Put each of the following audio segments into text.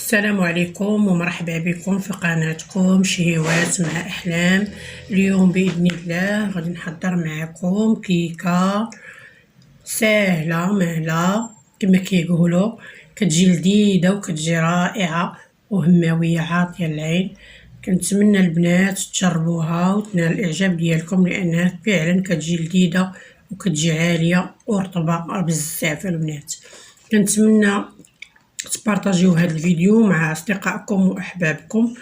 السلام عليكم ومرحبا بكم في قناتكم شهيوات مع أحلام. اليوم بإذن الله غادي نحضر معكم كيكة ساهلة مهلة كما كيقولوا، كتجي لذيذة وكتجي رائعة وهماوية عاطية العين. كنتمنى البنات تجربوها وتنال الإعجاب ديالكم لأنها فعلا كتجي لذيذة وكتجي عالية ورطبة بزاف البنات. كنتمنى تبارطاجيو هذا الفيديو مع أصدقائكم وأحبابكم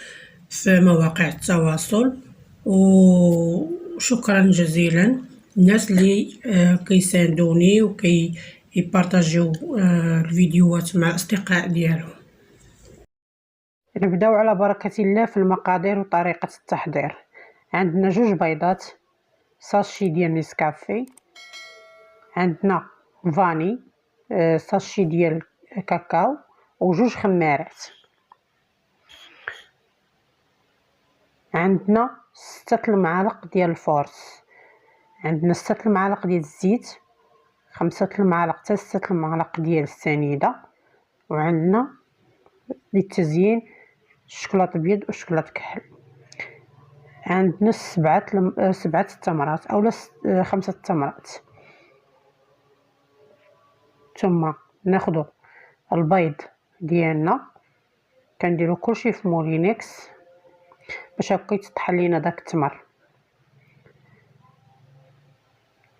في مواقع التواصل، وشكرا جزيلا الناس اللي كيساندوني يبارطاجيو الفيديوهات مع الأصدقاء ديالهم. نبداو على بركة الله في المقادير وطريقة التحضير. عندنا 2 بيضات، ساشي ديال نسكافي، عندنا فاني، ساشي ديال كاكاو، و2 خمارات. عندنا 6 المعالق ديال الفورس، عندنا 6 المعالق ديال الزيت، 5 المعالق حتى 6 المعالق ديال السنيده، وعندنا للتزيين الشوكولاط ابيض وشوكولاط كحل. عندنا 7 التمرات اولا 5 التمرات. ثم ناخذ البيض ديالنا كنديرو كلشي في مولينكس باش هكا يتطحن لينا داك التمر.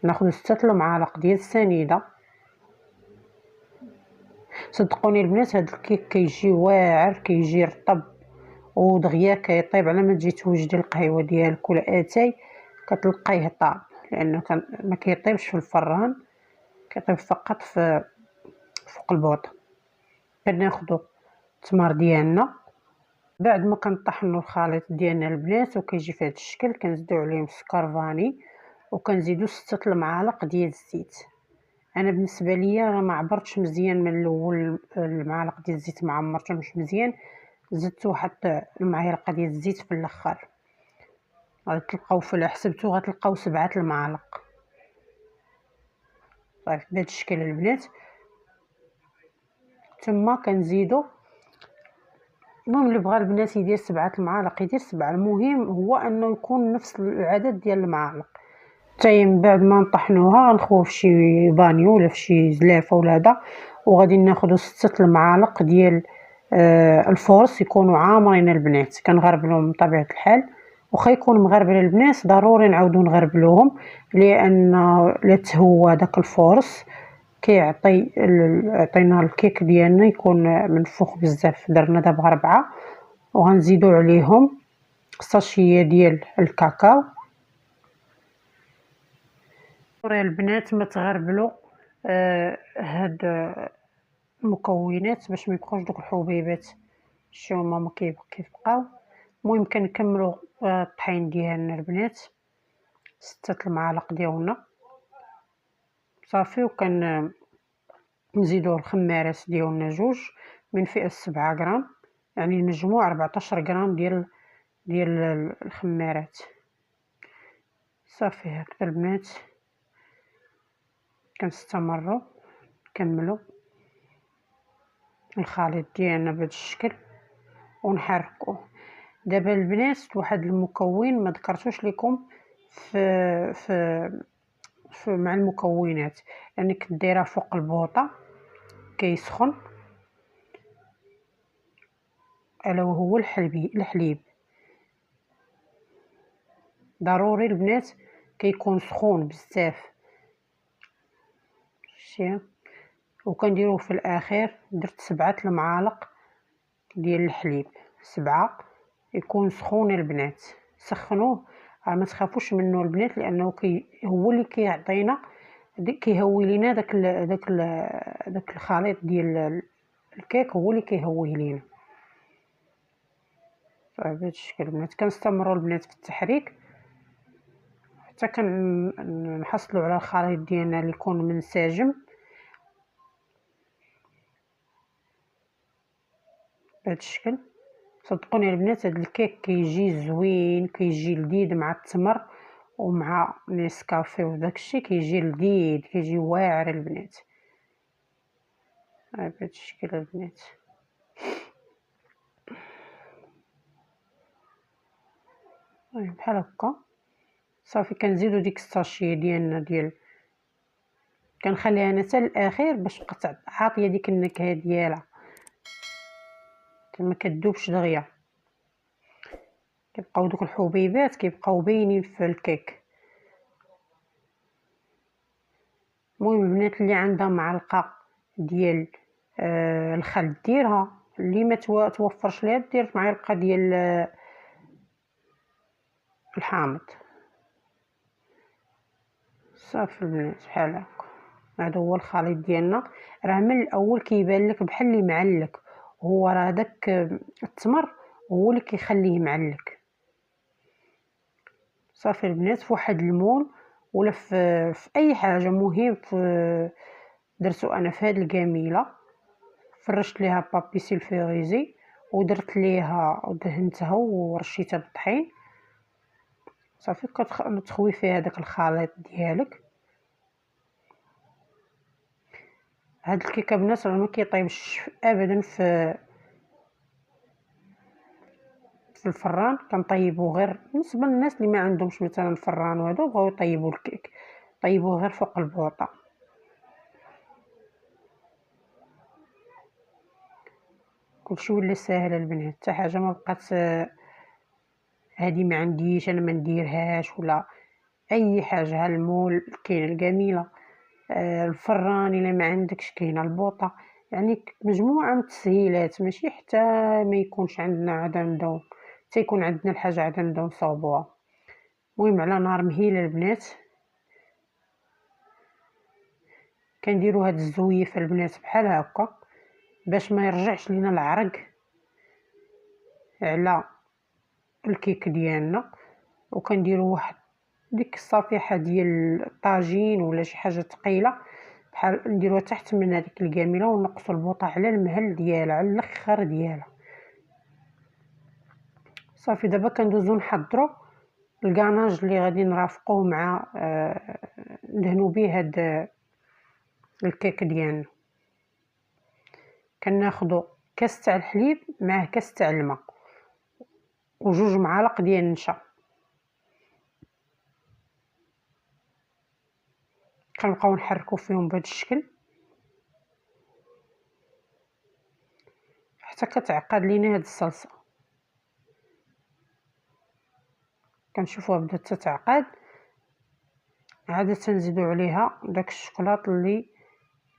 ناخذ 6 المعالق ديال السنيده. صدقوني البنات هاد الكيك كيجي واعر، كيجي رطب ودغيا كيطيب على ما تجي توجدي القهوه ديالك ولا اتاي كتلقايه طاب، لانه ما كيطيبش في الفران، كيطيب فقط في فوق البوط. كناخذوا التمر ديالنا بعد ما كنطحنوا الخليط ديالنا البنات وكيجي في هذا الشكل، كنزيدوا عليه سكر فاني وكنزيدوا 6 المعالق ديال الزيت. انا بالنسبه ليا راه ما عبرتش مزيان من الاول، المعالق ديال الزيت ما عمرتهمش مزيان، زدت واحد المعلقه ديال الزيت في الاخر. غتلقاو في حسبتو غتلقاو 7 المعالق. طيب بهذا الشكل البنات. ثم كنزيدوا، المهم اللي بغى البنات يدير 7 المعالق يدير 7، المهم هو انه يكون نفس العدد ديال المعالق. حتى من بعد ما نطحنوها غنخويو في شي بانيو ولا في شي زلافه ولا هذا، وغادي ناخذوا 6 المعالق ديال الفورس يكونوا عامرين البنات. كنغربلوهم بطبيعه الحال، واخا يكون مغربل البنات ضروري نعاودو نغربلوهم، لان لا تهوى داك الفورس كيعطي عطينا الكيك ديالنا يكون منفوخ بزاف. درنا دابا 4 وغنزيدو عليهم ساشيه ديال الكاكاو. البنات ما تغربلوا هاد المكونات باش ما يبقاوش دوك الحبيبات شتو هما كيبقاو. المهم كنكملوا الطحين ديالنا البنات، 6 المعالق ديالنا صافي، نزيدوا الخمارات ديالنا 2 من فئه 7 غرام، يعني المجموع 14 غرام ديال الخمارات. صافي هكذا البنات كنستمروا نكملوا الخليط ديالنا بهذا الشكل ونحركوه. دابا البنات واحد المكون ما ذكرتوش لكم في مع المكونات، انك ديرها فوق البوطه كيسخن، الا وهو الحليب ضروري البنات كيكون سخون بزاف. شتي وكنديروه في الاخير. درت 7 المعالق ديال الحليب، 7 يكون سخون البنات. سخنوه ما تخافوش منه البنات، لانه هو اللي كيعطينا كيهوي لينا داك الخليط ديال الكيك، هو اللي كيهويه لينا. بهذا الشكل البنات كنستمروا البنات في التحريك حتى كنحصلوا على الخليط ديالنا اللي يكون منسجم بهذا الشكل. صدقوني البنات هذا الكيك كيجي زوين، كيجي لذيذ مع التمر ومع نسكافي وداك الشيء، كيجي لذيذ كيجي واعر البنات. بهذا الشكل البنات بحال هكا. صافي كنزيدو ديك الساشيه ديالنا ديال، كنخليها انا حتى الاخير باش تبقى عاطيه ديك النكهه ديالها، ما كتذوبش دغيا، كيبقاو دوك الحبيبات كيبقاو باينين في الكيك. المهم البنات اللي عندها معلقه ديال الخل ديرها، اللي ما توفرش ليها دير معلقه ديال الحامض. صافي البنات بحال هكا. هذا هو الخليط ديالنا. راه من الاول كيبان لك بحال اللي معلك، هو راه داك التمر هو اللي كيخليه معلك. صافي البنات في واحد المول ولا في اي حاجه، مهم درتو انا في هذه الكميله، فرشت ليها بابي سيلفيريزي ودرت ليها ودهنتها ورشيتها بالطحين. صافي كتخوي فيها داك الخليط ديالك. هاد الكيكه بنات راه ما كيطيبش ابدا في الفران، كنطيبو غير بالنسبه للناس اللي ما عندهمش مثلا الفران وهذا بغاو يطيبوا الكيك، طيبوه غير فوق البوطه. كلشي ولا ساهل البنات، حتى حاجه ما بقات هادي ما عنديش انا ما نديرهاش ولا اي حاجه. ها المول كاين الجميله، الفران الا ما عندكش كاينه البوطه، يعني مجموعه من التسهيلات، ماشي حتى ما يكونش عندنا عاد نبداو حتى يكون عندنا الحاجه عاد نبداو نصاوبوها. المهم على نار مهيله البنات كنديرو هاد الزويف البنات بحال هكا باش ما يرجعش لينا العرق على الكيك ديالنا. وكنديرو واحد ديك الصفيحه ديال الطاجين ولا شي حاجه ثقيله بحال نديروها تحت من هذيك الكاميله ونقصوا البوطه على المهل ديالها على الاخر ديالها. صافي دابا كندوزو نحضروا الكاناج اللي غادي نرافقوه مع ندهنوا به هاد الكيك ديالنا. كناخذوا كاس تاع الحليب معاه كاس تاع الماء وجوج معالق ديال النشا، كنبقاو نحركو فيهم بهذا الشكل حتى كتعقد لينا هاد الصلصه. كنشوفوها بدات تتعقد، عاده تنزيدو عليها داك الشوكولاط اللي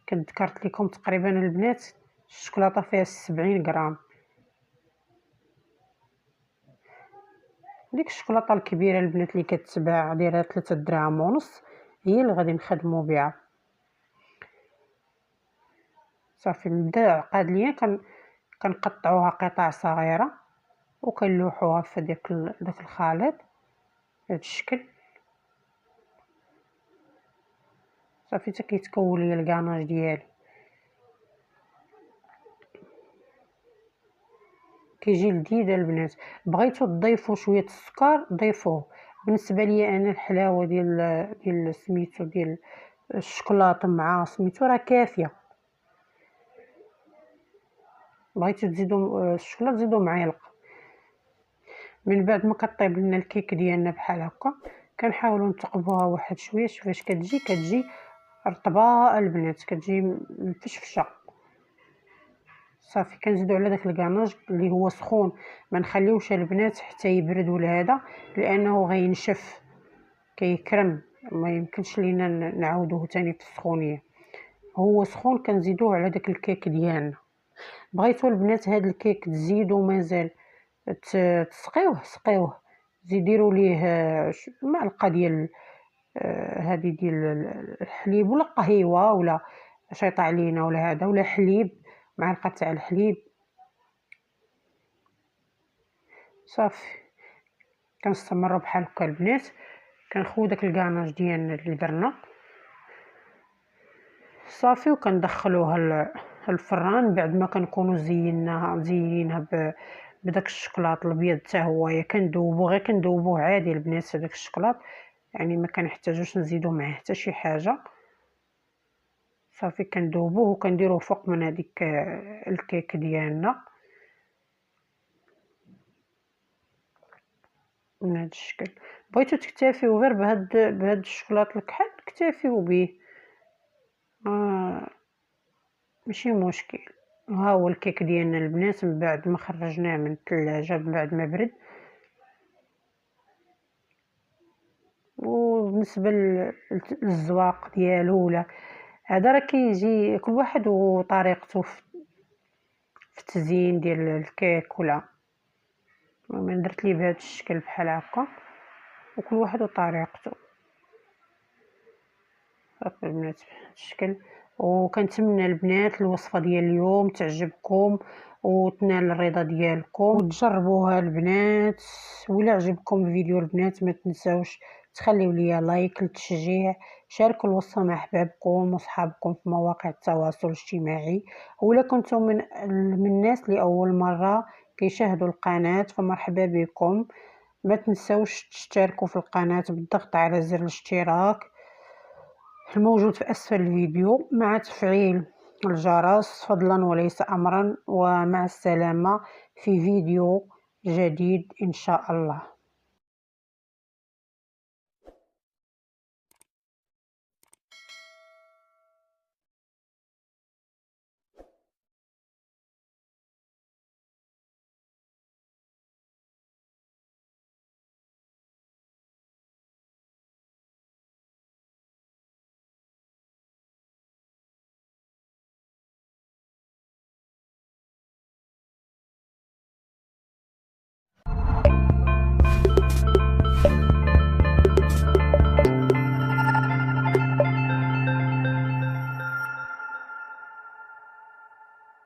كنت ذكرت لكم تقريبا البنات الشوكولاته فيها 70 غرام. ديك الشوكولاته الكبيره البنات اللي كتباع دايره 3 دراهم ونص هي اللي غادي نخدمو بها. صافي نبدا عقاد ليا كنقطعوها قطع صغيره وكنلوحوها في داك الخليط بهذا الشكل. صافي حتى كيتكون ليا الكاناج ديالي. كيجي لذيذ البنات. بغيتو تضيفوا شويه السكر ضيفوه. بالنسبه لي انا الحلاوه ديال سميتو ديال الشوكولاط مع سميتو راه كافيه. بغيتو تزيدوا الشوكولاط زيدوا معلقه. من بعد ما كطيب لنا الكيك ديالنا بحال هكا كنحاولوا نتقبوها واحد شويه. شوف فاش كتجي رطبه البنات، كتجي مفشفشه. صافي كنزيدو على داك الكاناج اللي هو سخون، ما نخليوش البنات حتى يبرد ولا هذا لانه غينشف كيكرم، ما يمكنش لينا نعاودوه تاني في السخونيه. هو سخون كنزيدوه على داك الكيك ديالنا. بغيتو البنات هاد الكيك تزيدو مازال سقيوه زيديروا ليه معلقه ديال هذه ديال الحليب ولا قهيوه ولا شيطه علينا ولا هذا ولا حليب، معلقه تاع الحليب. صافي كنستمروا بحال هكا البنات. كنخوي داك الكاناج ديالنا اللي درنا صافي وكندخلوها الفران بعد ما كنكونوا زينينها بداك الشوكولاط الابيض حتى هو كندوبوه عادي البنات. هذاك الشوكولاط يعني ما كنحتاجوش نزيدو معاه حتى شي حاجه. صافي كندوبوه وكنديروه فوق من هذيك الكيك ديالنا. من هذا الشكل. بغيتو تكتفيو غير بهاد الشوكولاط الكحل اكتفيو به، ماشي مشكل. ها هو الكيك ديالنا البنات من بعد ما خرجناه من الثلاجه من بعد ما برد. وبالنسبه للزواق ديالو ولا هذا راه كيجي كل واحد وطريقته في التزيين ديال الكيك. ولا المهم درت ليه بهذا الشكل بحال هكا، وكل واحد وطريقته. صافي البنات بهذا الشكل. وكنتمنى البنات الوصفه ديال اليوم تعجبكم وتنال الرضا ديالكم وتجربوها البنات. ولا عجبكم الفيديو البنات ما تنساوش تخليو ليا لايك للتشجيع، شاركوا الوصفه مع احبابكم وصحابكم في مواقع التواصل الاجتماعي. ولا كنتم من الناس لاول مره كيشاهدوا القناه فمرحبا بكم. ما تنساوش تشتركوا في القناه بالضغط على زر الاشتراك الموجود في أسفل الفيديو مع تفعيل الجرس فضلا وليس أمرا. ومع السلامة في فيديو جديد إن شاء الله.